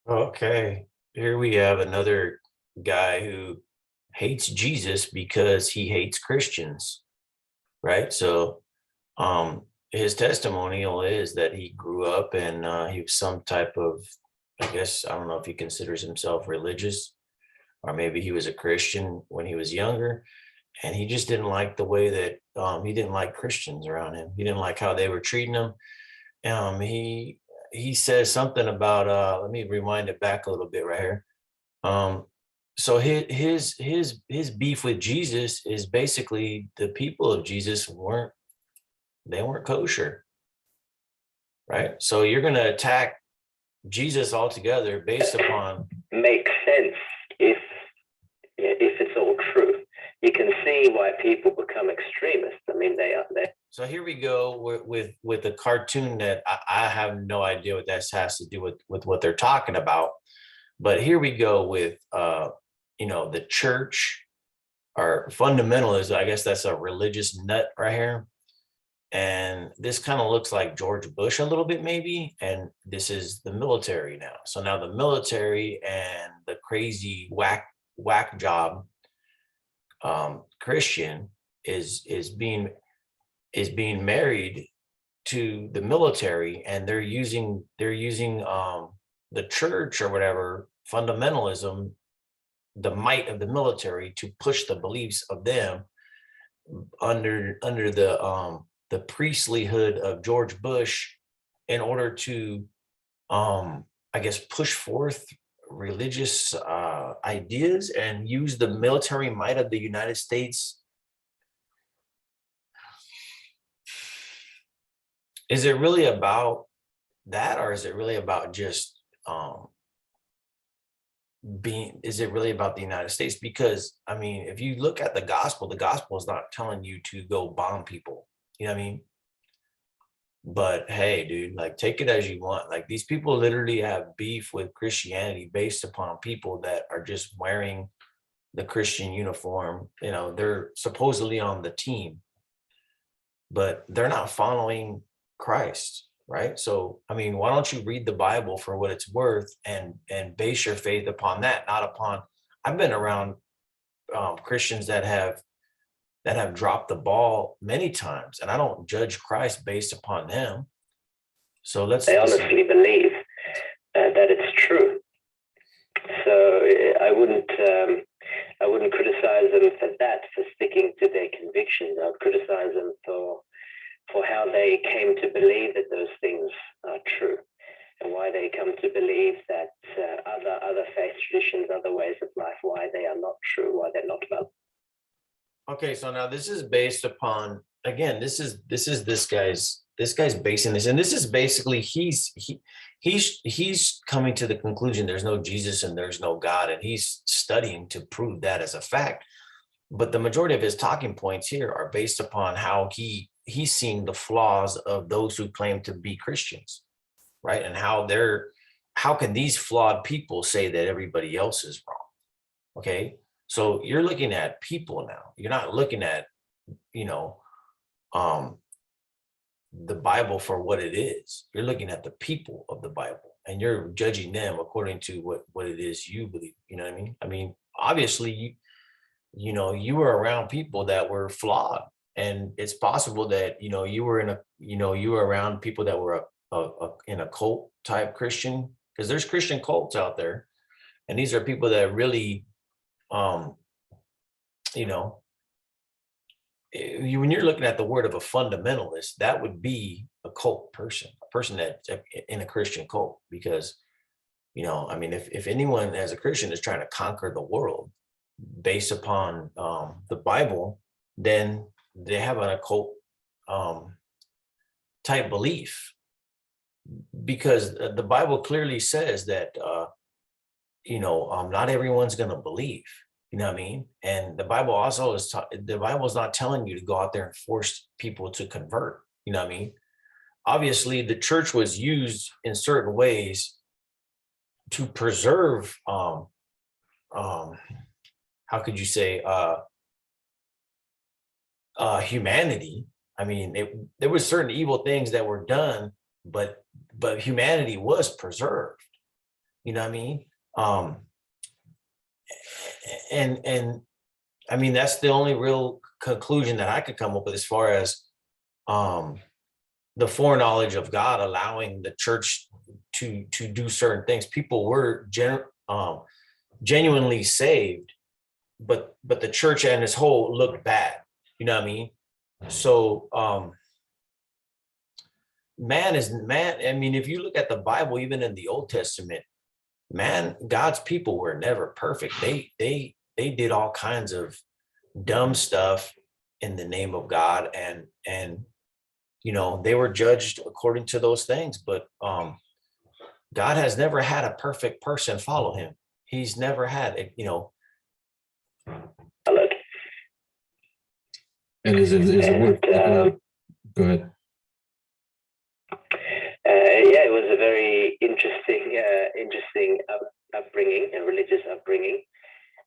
Okay, here we have another guy who hates Jesus because he hates Christians, right? So, his testimonial is that he grew up and he was some type of, I guess, I don't know if he considers himself religious, or maybe he was a Christian when he was younger, and he just didn't like the way that he didn't like Christians around him. He didn't like how they were treating him. Um, he he says something about let me rewind it back a little bit right here. Um, so his beef with Jesus is basically the people of Jesus weren't kosher, right? So you're going to attack Jesus altogether based upon. Makes sense if it's all true. You can see why people become extremists. I mean, they are they. So here we go with a cartoon that I have no idea what that has to do with what they're talking about. But here we go with the church or fundamentalism. I guess that's a religious nut right here. And this kind of looks like George Bush a little bit, maybe. And this is the military now. So now the military and the crazy whack job Christian is being married to the military, and they're using the church or whatever fundamentalism, the might of the military, to push the beliefs of them under the priestlyhood of George Bush, in order to I guess push forth religious ideas and use the military might of the United States. Is it really about that, or is it really about just is it really about the United States? Because I mean, if you look at the gospel is not telling you to go bomb people. You know what I mean? But hey, dude, like, take it as you want. Like, these people literally have beef with Christianity based upon people that are just wearing the Christian uniform. They're supposedly on the team, but they're not following Christ, right? So, I mean, why don't you read the Bible for what it's worth and base your faith upon that, not upon. I've been around Christians that have dropped the ball many times, and I don't judge Christ based upon them. So let's They listen. honestly believe that it's true. So I wouldn't criticize them for that, for sticking to their convictions. I'd criticize them for how they came to believe that those things are true, and why they come to believe that other faith traditions, other ways of life, why they are not true, why they're not valid. Okay, so now this is based upon, again, this guy's basing this, and this is basically he's coming to the conclusion there's no Jesus and there's no God, and he's studying to prove that as a fact. But the majority of his talking points here are based upon how he's seeing the flaws of those who claim to be Christians, right? And how can these flawed people say that everybody else is wrong? Okay, so you're looking at people now. You're not looking at, you know, um, the Bible for what it is. You're looking at the people of the Bible, and you're judging them according to what it is you believe. You know what I mean? I mean, obviously, you were around people that were flawed, and it's possible that you were around people that were in a cult type Christian, because there's Christian cults out there, and these are people that really, um, you know, when you're looking at the word of a fundamentalist, that would be a cult person, a person that in a Christian cult, because I mean, if anyone as a Christian is trying to conquer the world based upon the Bible, then they have an occult um, type belief, because the Bible clearly says that not everyone's going to believe. You know what I mean? And the Bible also the Bible is not telling you to go out there and force people to convert. You know what I mean? Obviously, the church was used in certain ways to preserve um how could you say humanity. I mean, there was certain evil things that were done, but humanity was preserved. You know what I mean? Um, and I mean, that's the only real conclusion that I could come up with as far as um the foreknowledge of God allowing the church to do certain things. People were genuinely saved, but the church and its whole looked bad. You know what I mean? So man is man. I mean, if you look at the Bible, even in the Old Testament, man, God's people were never perfect. They did all kinds of dumb stuff in the name of God, and you know, they were judged according to those things. But God has never had a perfect person follow him. He's never had it, you know. Valid. And is it worth go ahead. Yeah, it was a very interesting upbringing and religious upbringing,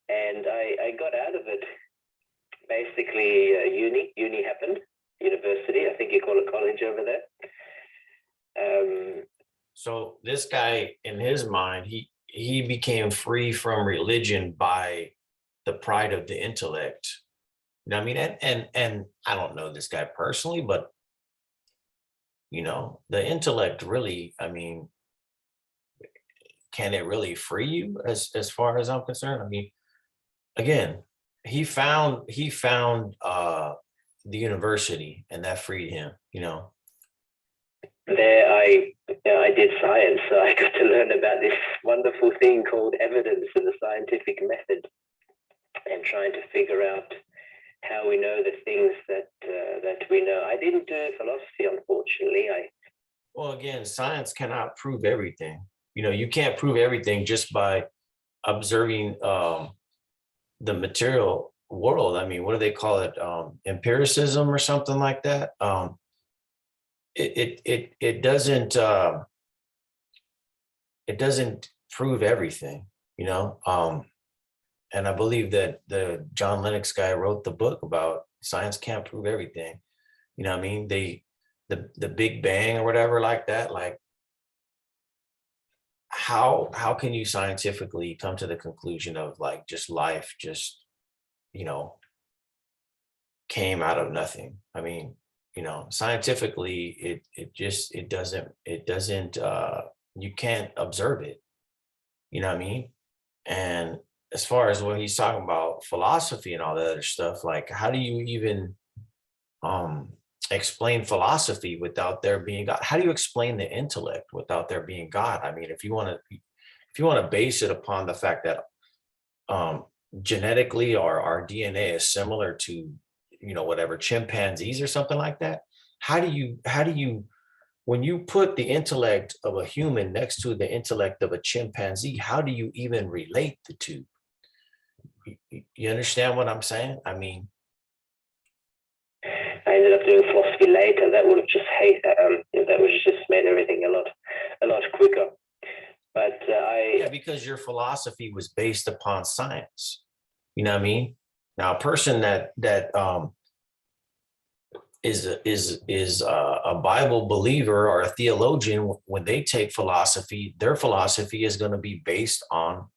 and I got out of it basically. Uni happened, university. I think you call it college over there. So this guy, in his mind, he became free from religion by the pride of the intellect. You know what I mean? And I don't know this guy personally, but you know, the intellect really, I mean, can it really free you as far as I'm concerned? I mean, again, he found the university and that freed him, you know. There, I did science, so I got to learn about this wonderful thing called evidence and the scientific method, and trying to figure out how we know the things that we know. I didn't do philosophy, unfortunately. Well, again, science cannot prove everything. You know, you can't prove everything just by observing the material world. I mean, what do they call it? Empiricism or something like that. It doesn't prove everything, you know. And I believe that the John Lennox guy wrote the book about science can't prove everything. You know what I mean? The Big Bang or whatever like that. Like how can you scientifically come to the conclusion of like just life just, you know, came out of nothing? I mean, you know, scientifically it doesn't you can't observe it. You know what I mean? And as far as what he's talking about philosophy and all that other stuff, like how do you even um explain philosophy without there being God? How do you explain the intellect without there being God? I mean, if you want to base it upon the fact that um genetically our DNA is similar to, you know, whatever chimpanzees or something like that, how do you when you put the intellect of a human next to the intellect of a chimpanzee, how do you even relate the two? You understand what I'm saying? I mean, I ended up doing philosophy later. That would have just that would have just made everything a lot quicker. But yeah, because your philosophy was based upon science. You know what I mean? Now, a person that is a Bible believer or a theologian, when they take philosophy, their philosophy is going to be based on,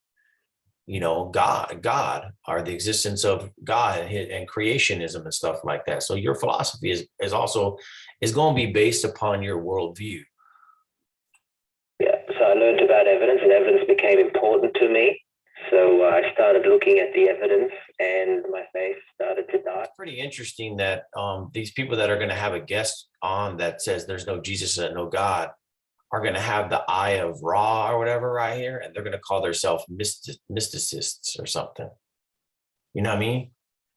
you know, God, or the existence of God and creationism and stuff like that. So your philosophy is also is going to be based upon your worldview. yeah, so I learned about evidence, and evidence became important to me. So I started looking at the evidence, and my faith started to die. It's pretty interesting that these people that are going to have a guest on that says there's no Jesus and no God are going to have the eye of Ra or whatever right here, and they're going to call themselves mysticists or something. You know what I mean?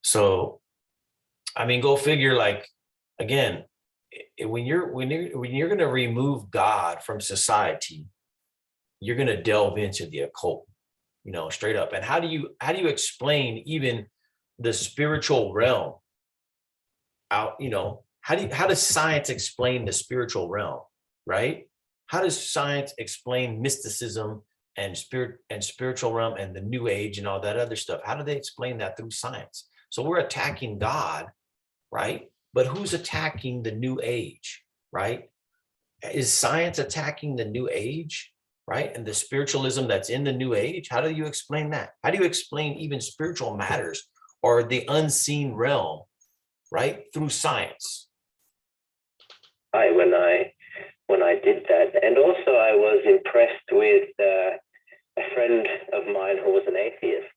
So, I mean, go figure. Like, again, when you're going to remove God from society, you're going to delve into the occult, you know, straight up. And how do you explain even the spiritual realm out? You know, how does science explain the spiritual realm, right? How does science explain mysticism and spiritual realm and the new age and all that other stuff? How do they explain that through science? So we're attacking God, right? But who's attacking the new age, right? Is science attacking the new age? right? And the spiritualism that's in the new age, how do you explain that? How do you explain even spiritual matters or the unseen realm, right? Through science. When I did that, and also I was impressed with a friend of mine who was an atheist,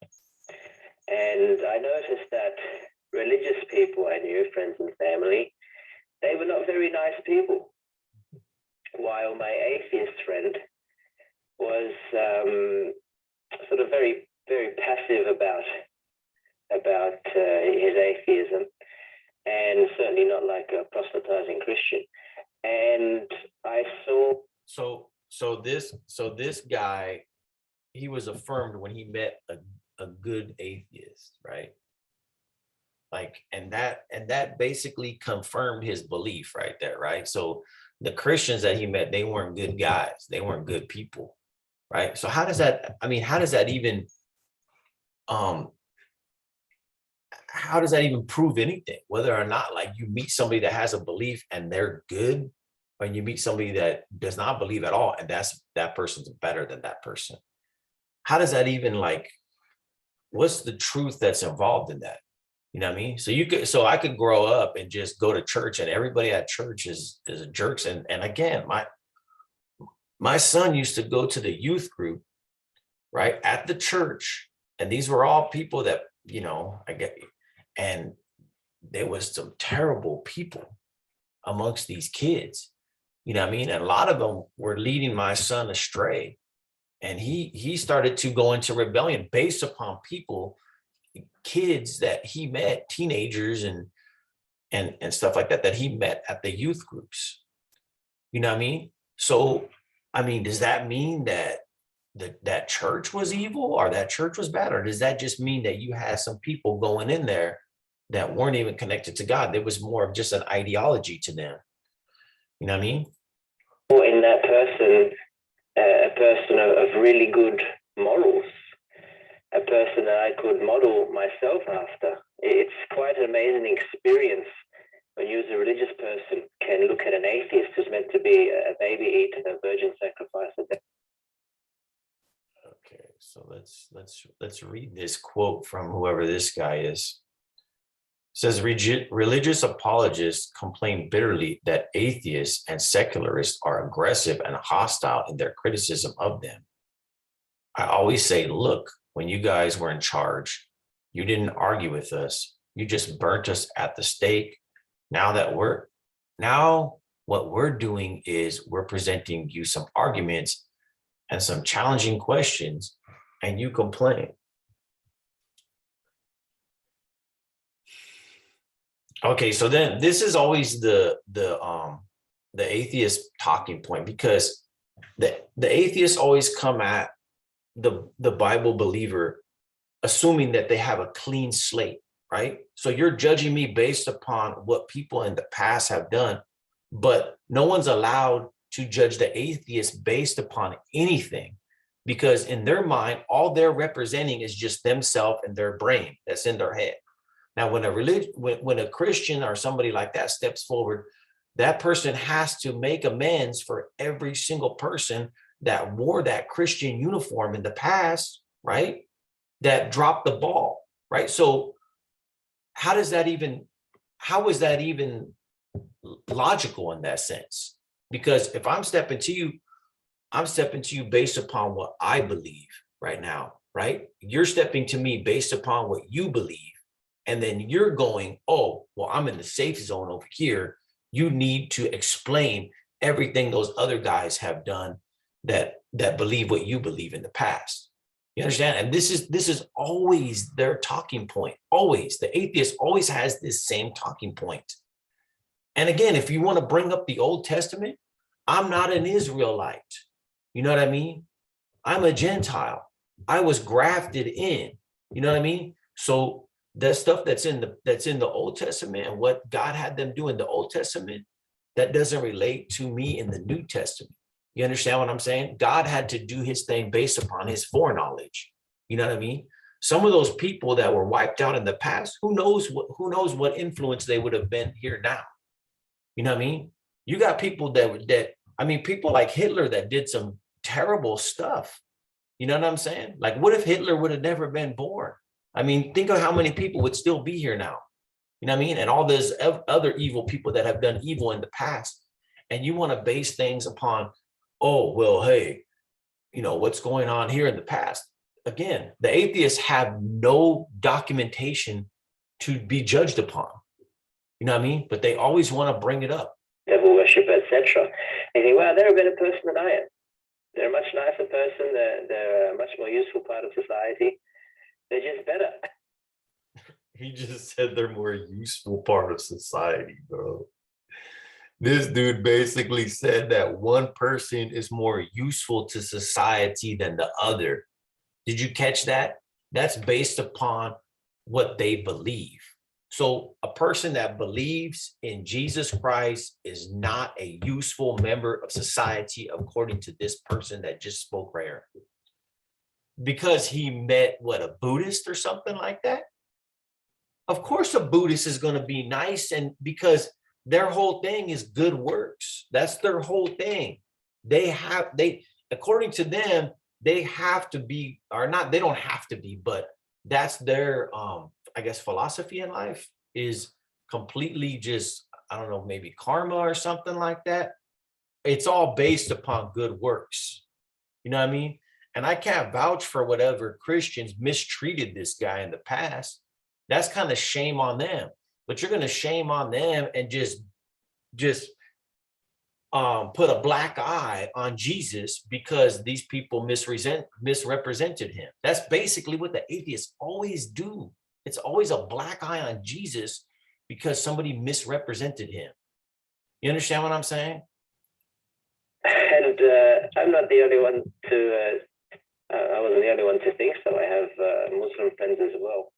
and I noticed that religious people I knew, friends and family, they were not very nice people, while my atheist friend was sort of very, very passive about his atheism, and certainly not like a proselytizing Christian. And I saw. So this guy, he was affirmed when he met a good atheist, right? Like, and that basically confirmed his belief right there, right? So the Christians that he met, they weren't good guys, they weren't good people, right? So how does that even how does that even prove anything? Whether or not, like, you meet somebody that has a belief and they're good, or you meet somebody that does not believe at all, and that person's better than that person. How does that even, like, what's the truth that's involved in that? You know what I mean? So I could grow up and just go to church and everybody at church is jerks. And again, my son used to go to the youth group, right, at the church. And these were all people that, you know, and there was some terrible people amongst these kids, you know what I mean? And a lot of them were leading my son astray. And he started to go into rebellion based upon kids that he met, teenagers and stuff like that he met at the youth groups. You know what I mean? So, I mean, does that mean that that church was evil or that church was bad? Or does that just mean that you had some people going in there that weren't even connected to God? There was more of just an ideology to them. You know what I mean? In that person, a person of really good morals, a person that I could model myself after. It's quite an amazing experience when you, as a religious person, can look at an atheist who's meant to be a baby eater, a virgin sacrificer. Okay, so let's read this quote from whoever this guy is. It says, religious apologists complain bitterly that atheists and secularists are aggressive and hostile in their criticism of them. I always say, look, when you guys were in charge, you didn't argue with us. You just burnt us at the stake. Now what we're doing is we're presenting you some arguments and some challenging questions, and you complain. Okay, so then this is always the atheist talking point, because the atheists always come at the Bible believer assuming that they have a clean slate, right? So you're judging me based upon what people in the past have done, but no one's allowed to judge the atheist based upon anything, because in their mind, all they're representing is just themselves and their brain that's in their head. Now, when a Christian or somebody like that steps forward, that person has to make amends for every single person that wore that Christian uniform in the past, right? That dropped the ball, right? So how is that even logical in that sense? Because if I'm stepping to you based upon what I believe right now, right? You're stepping to me based upon what you believe. And then you're going, oh, well, I'm in the safe zone over here. You need to explain everything those other guys have done that believe what you believe in the past. You understand? And this is always their talking point. Always. The atheist always has this same talking point. And again, if you want to bring up the Old Testament, I'm not an Israelite. You know what I mean? I'm a Gentile. I was grafted in. You know what I mean? So the stuff that's in the Old Testament and what God had them do in the Old Testament, that doesn't relate to me in the New Testament. You understand what I'm saying? God had to do his thing based upon his foreknowledge. You know what I mean? Some of those people that were wiped out in the past, who knows what influence they would have been here now. You know what I mean? You got people people like Hitler that did some terrible stuff. You know what I'm saying? Like, what if Hitler would have never been born? I mean, think of how many people would still be here now. You know what I mean? And all those other evil people that have done evil in the past. And you want to base things upon, oh, well, hey, you know, what's going on here in the past? Again, the atheists have no documentation to be judged upon. You know what I mean? But they always want to bring it up. Devil worship, etc. And you think, wow, they're a better person than I am. They're a much nicer person. They're a much more useful part of society. They're just better. He just said they're more useful part of society, bro. This dude basically said that one person is more useful to society than the other. Did you catch that? That's based upon what they believe. So a person that believes in Jesus Christ is not a useful member of society, according to this person that just spoke right here. Because he met, what, a Buddhist or something like that? Of course a Buddhist is going to be nice, and because their whole thing is good works. That's their whole thing. They according to them, they have to be, or not, they don't have to be, but that's their I guess philosophy in life is completely just, I don't know, maybe karma or something like that. It's all based upon good works. You know what I mean? And I can't vouch for whatever Christians mistreated this guy in the past. That's kind of shame on them. But you're going to shame on them and just put a black eye on Jesus because these people misrepresented him. That's basically what the atheists always do. It's always a black eye on Jesus because somebody misrepresented him. You understand what I'm saying? And I'm not the only one to, I wasn't the only one to think so. I have Muslim friends as well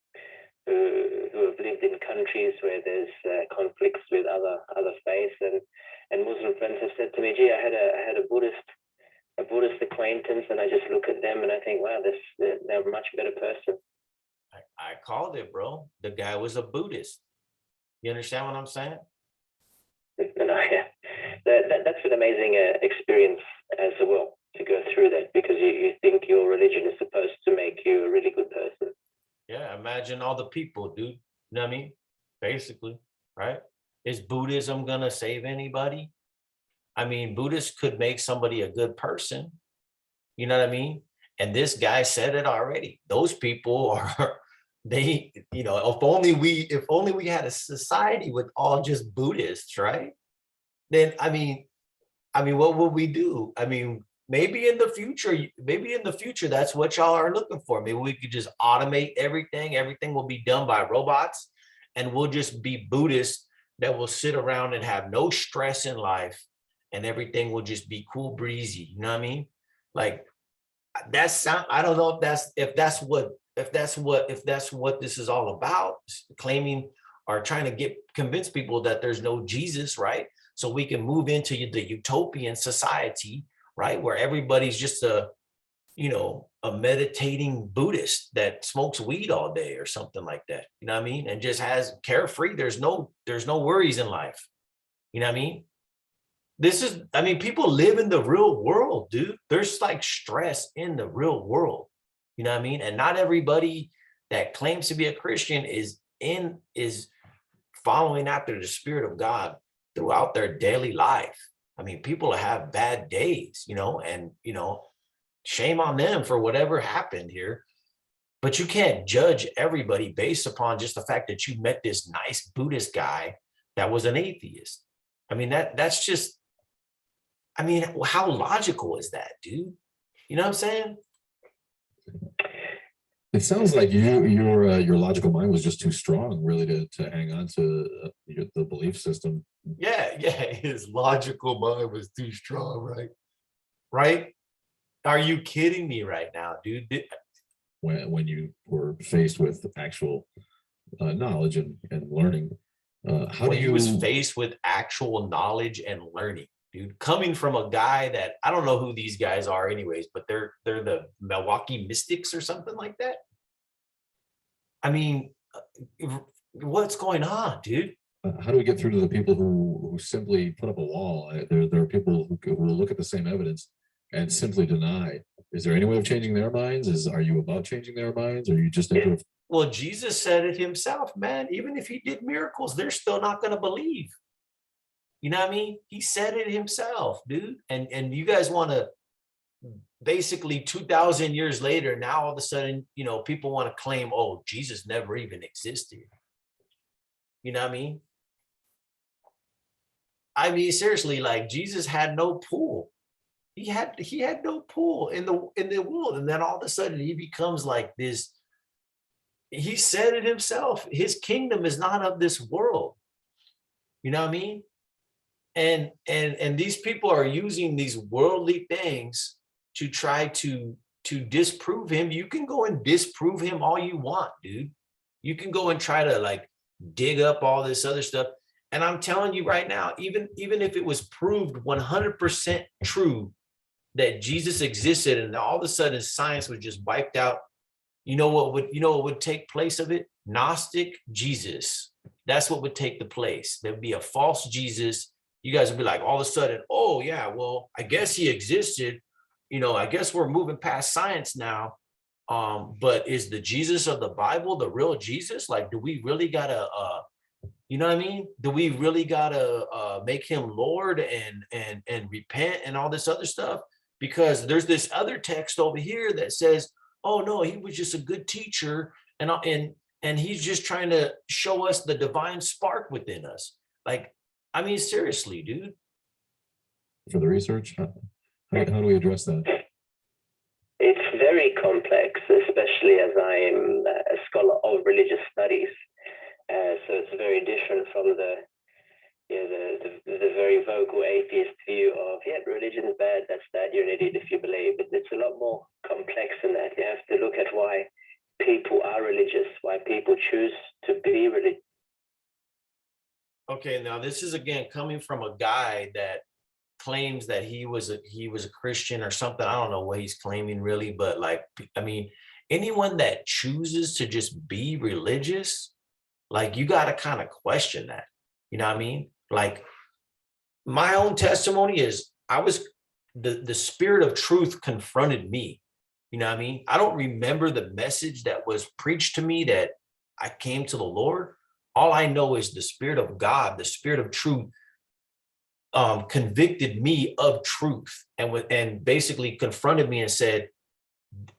who have lived in countries where there's conflicts with other faiths, and Muslim friends have said to me, gee, I had a Buddhist acquaintance, and I just look at them and I think, wow, they're a much better person. I called it, bro. The guy was a Buddhist. You understand what I'm saying? No, yeah. That's an amazing experience as well, to go through that, because you think your religion is supposed to make you a really good person. Yeah, imagine all the people, dude. You know what I mean? Basically, right? Is Buddhism gonna save anybody? I mean, Buddhists could make somebody a good person. You know what I mean? And this guy said it already. Those people are, they, you know, if only we had a society with all just Buddhists, right? Then I mean, what would we do? I mean, maybe in the future, that's what y'all are looking for. Maybe we could just automate everything. Everything will be done by robots, and we'll just be Buddhists that will sit around and have no stress in life, and everything will just be cool breezy. You know what I mean? Like that's, I don't know if that's what this is all about, claiming or trying to convince people that there's no Jesus, right? So we can move into the utopian society, right? Where everybody's just a meditating Buddhist that smokes weed all day or something like that. You know what I mean? And just has carefree. There's no worries in life. You know what I mean? People live in the real world, dude. There's like stress in the real world. You know what I mean? And not everybody that claims to be a Christian is following after the Spirit of God throughout their daily life. I mean, people have bad days, and, shame on them for whatever happened here. But you can't judge everybody based upon just the fact that you met this nice Buddhist guy that was an atheist. I mean, that's just, I mean, how logical is that, dude? You know what I'm saying? It sounds like your logical mind was just too strong, really, to hang on to the belief system. Yeah, his logical mind was too strong, right? Right? Are you kidding me right now, dude? When you were faced with actual knowledge and learning, he was faced with actual knowledge and learning, dude, coming from a guy that I don't know who these guys are anyways, but they're the Milwaukee Mystics or something like that. I mean, what's going on, dude? How do we get through to the people who simply put up a wall? There are people who will look at the same evidence and simply deny. Is there any way of changing their minds? Are you about changing their minds? Or are you just into it? Well, Jesus said it himself, man. Even if he did miracles, they're still not going to believe. You know what I mean? He said it himself, dude. And you guys want to basically 2,000 years later, now all of a sudden, you know, people want to claim, oh, Jesus never even existed. You know what I mean? I mean, seriously, like Jesus had no pool. He had no pool in the world. And then all of a sudden he becomes like this. He said it himself. His kingdom is not of this world. You know what I mean? And these people are using these worldly things to try to disprove him. You can go and disprove him all you want, dude. You can go and try to like dig up all this other stuff. And I'm telling you right now, even if it was proved 100% true that Jesus existed and all of a sudden science was just wiped out, you know what would take place of it? Gnostic Jesus. That's what would take the place. There'd be a false Jesus. You guys would be like, all of a sudden, oh yeah, well, I guess he existed. You know, I guess we're moving past science now. But is the Jesus of the Bible the real Jesus? Like, do we really gotta you know what I mean? Do we really gotta make him Lord and repent and all this other stuff? Because there's this other text over here that says, oh no, he was just a good teacher, and he's just trying to show us the divine spark within us. Like, I mean, seriously, dude. For the research, how do we address that? It's very complex, especially as I'm a scholar of religious studies. So it's very different from the very vocal atheist view of, yeah, religion's bad, that's that, you're an idiot if you believe. But it's a lot more complex than that. You have to look at why people are religious, why people choose to be religious. Okay, now this is again coming from a guy that claims that he was a Christian or something. I don't know what he's claiming really, but like, I mean, anyone that chooses to just be religious, like, you got to kind of question that. You know what I mean? Like, my own testimony is the spirit of truth confronted me. You know what I mean? I don't remember the message that was preached to me that I came to the Lord. All I know is the Spirit of God, the Spirit of truth, convicted me of truth and basically confronted me and said,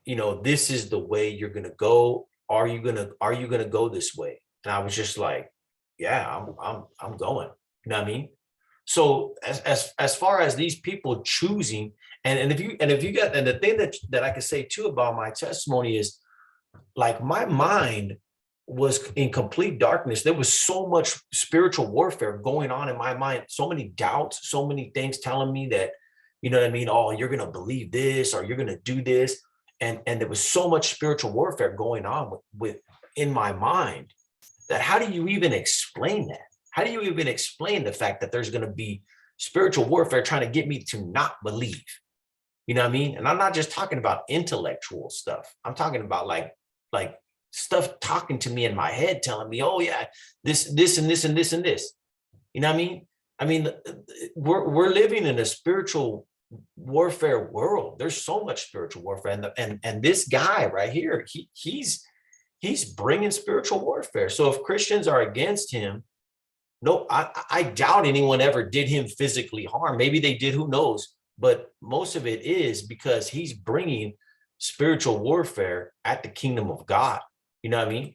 you know, this is the way you're gonna go. Are you gonna go this way? And I was just like, yeah, I'm going. You know what I mean? So as far as these people choosing, and if you got, and the thing that I can say too about my testimony is, like, my mind was in complete darkness. There was so much spiritual warfare going on in my mind, so many doubts, so many things telling me that, you know what I mean? Oh, you're going to believe this, or you're going to do this. And there was so much spiritual warfare going on with in my mind, that how do you even explain that? How do you even explain the fact that there's going to be spiritual warfare trying to get me to not believe? You know what I mean? And I'm not just talking about intellectual stuff. I'm talking about like stuff talking to me in my head, telling me, oh yeah, this and this and this and this. You know what I mean? I mean, we're living in a spiritual warfare world. There's so much spiritual warfare, and this guy right here, he's bringing spiritual warfare. So if Christians are against him, no, I doubt anyone ever did him physically harm. Maybe they did, who knows? But most of it is because he's bringing spiritual warfare at the kingdom of God. You know what I mean?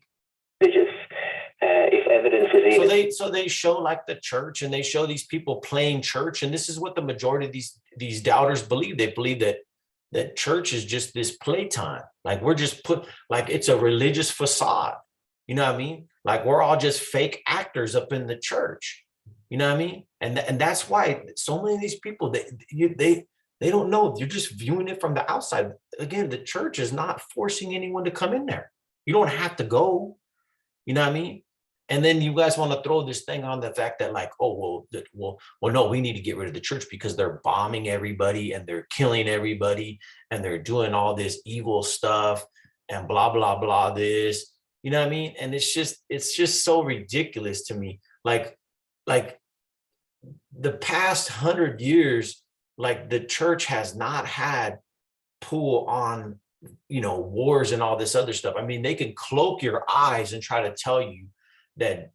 If evidence is even... So they show like the church, and they show these people playing church, and this is what the majority of these doubters believe. They believe that church is just this playtime. Like, we're just like it's a religious facade. You know what I mean? Like, we're all just fake actors up in the church. You know what I mean? And that's why so many of these people, they don't know. You're just viewing it from the outside. Again, the church is not forcing anyone to come in there. You don't have to go. You know what I mean? And then you guys want to throw this thing on the fact that, like, oh, well, no, we need to get rid of the church because they're bombing everybody and they're killing everybody and they're doing all this evil stuff and blah, blah, blah, this, you know what I mean? And it's just so ridiculous to me. Like the past 100 years, like the church has not had pull on, wars and all this other stuff. I mean, they can cloak your eyes and try to tell you that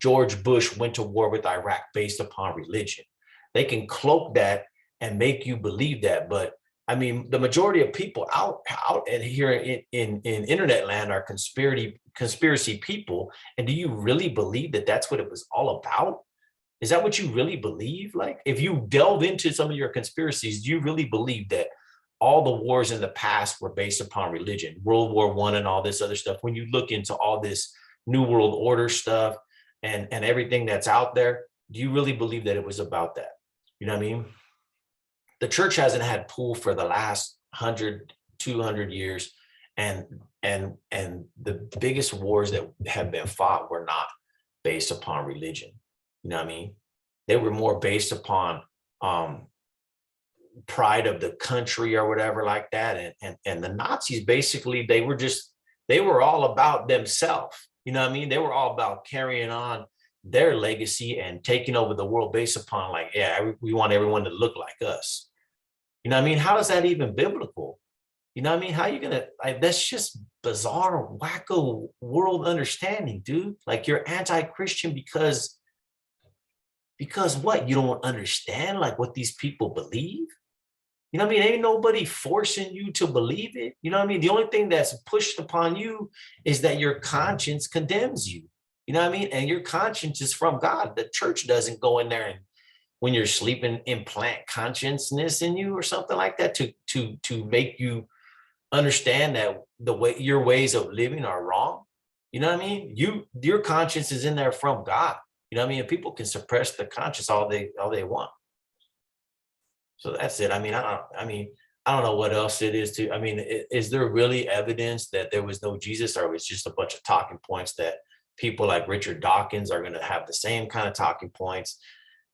George Bush went to war with Iraq based upon religion. They can cloak that and make you believe that. But I mean, the majority of people out and here in internet land are conspiracy people. And do you really believe that that's what it was all about? Is that what you really believe? Like, if you delve into some of your conspiracies, do you really believe that all the wars in the past were based upon religion, World War I and all this other stuff? When you look into all this New World Order stuff and everything that's out there, do you really believe that it was about that? You know what I mean? The church hasn't had pull for the last 100, 200 years. And the biggest wars that have been fought were not based upon religion. You know what I mean? They were more based upon pride of the country or whatever like that. And the Nazis, basically, they were all about themselves. You know what I mean? They were all about carrying on their legacy and taking over the world based upon, like, yeah, we want everyone to look like us. You know what I mean? How is that even biblical? You know what I mean? How are you gonna, like, that's just bizarre, wacko world understanding, dude. Like, you're anti-Christian because what? You don't understand like what these people believe? You know what I mean? Ain't nobody forcing you to believe it. You know what I mean? The only thing that's pushed upon you is that your conscience condemns you. You know what I mean? And your conscience is from God. The church doesn't go in there and, when you're sleeping, implant consciousness in you or something like that to make you understand that your ways of living are wrong. You know what I mean? Your conscience is in there from God. You know what I mean? And people can suppress the conscience all they want. So that's it. I mean, I don't know what else it is to. I mean, is there really evidence that there was no Jesus, or was just a bunch of talking points that people like Richard Dawkins are going to have the same kind of talking points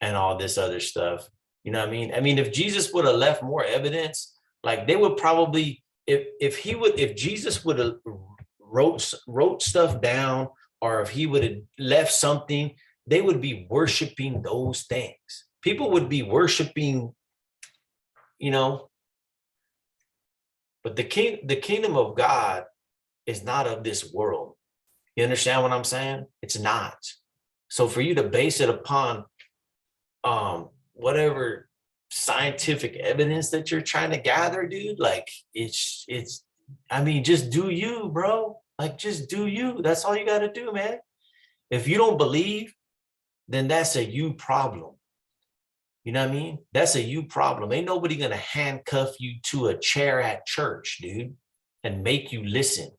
and all this other stuff? You know what I mean? I mean, if Jesus would have left more evidence, like, they would probably, if Jesus would have wrote stuff down, or if he would have left something, they would be worshiping those things. People would be worshiping, but the kingdom of God is not of this world. You understand what I'm saying? It's not. So for you to base it upon whatever scientific evidence that you're trying to gather, dude, like, it's I mean, just do you, bro. Like, just do you. That's all you got to do, man. If you don't believe, then that's a you problem. You know what I mean? That's a you problem. Ain't nobody gonna handcuff you to a chair at church, dude, and make you listen.